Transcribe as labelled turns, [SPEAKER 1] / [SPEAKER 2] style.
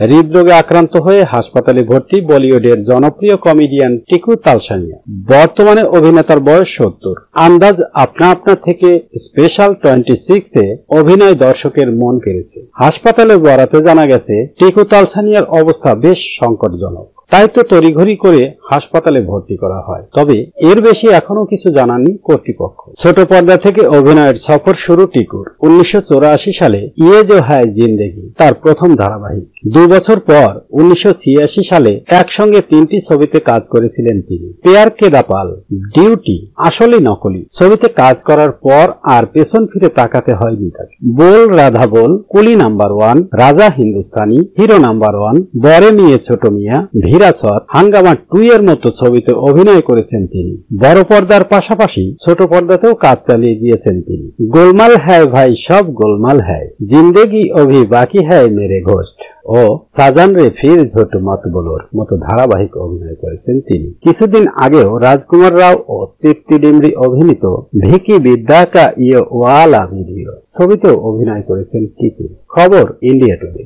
[SPEAKER 1] হৃদরোগে আক্রান্ত হয়ে হাসপাতালে ভর্তি বলিউডের জনপ্রিয় কমেডিয়ান টিকু তালসানিয়া। বর্তমানে অভিনেতার বয়স 70। আন্দাজ আপনা আপনা থেকে স্পেশাল 26-এ অভিনয় দর্শকের মন কেড়েছে। হাসপাতালের বরাতে জানা গেছে টিকু তালসানিয়ার অবস্থা বেশ সংকটজনক, তাই তো তড়িঘড়ি করে হাসপাতালে ভর্তি করা হয়। তবে এর বেশি এখনো কিছু জানাননি কর্তৃপক্ষ। ছোট পর্দা থেকে অভিনয়ের সফর শুরু টিকুর 1984 সালে ইয়ে জো হ্যায় জিন্দেগি তার প্রথম ধারাবাহিক। 2 বছর পর 1986 সালে একসঙ্গে 3টি ছবিতে কাজ করেছিলেন তিনি। প্যার কে দাপাল, ডিউটি, আসলে নকলি ছবিতে কাজ করার পর আর পেছন ফিরে তাকাতে হয়নি তাকে। बोल राधा बोल, কুলি নাম্বার 1, রাজা হিন্দুস্তানি, হিরো নাম্বার 1, বরে মিয়ে ছোট মিয়া, ভিরাসত, হাঙ্গামা 2 এর মতো ছবিতে অভিনয় করেছেন তিনি। বড় পর্দার পাশাপাশি ছোট পর্দাতেও কাজ চালিয়ে গিয়েছেন তিনি। গোলমাল হ্যায় ভাই সব গোলমাল হ্যায়, জিন্দেগি অভি বাকি হ্যায় মেরে ঘোস্ট ও সাজান রে ফির ঝোট মত বলোর মতো ধারাবাহিক অভিনয় করেছেন তিনি। কিছুদিন আগেও রাজকুমার রাও ও তৃপ্তি ডিমরি অভিনীত ভিকি বিদ্যা কা ইয়ে ওয়ালা ভিডিও ছবিতেও অভিনয় করেছেন টিকু। খবর ইন্ডিয়া টুডে।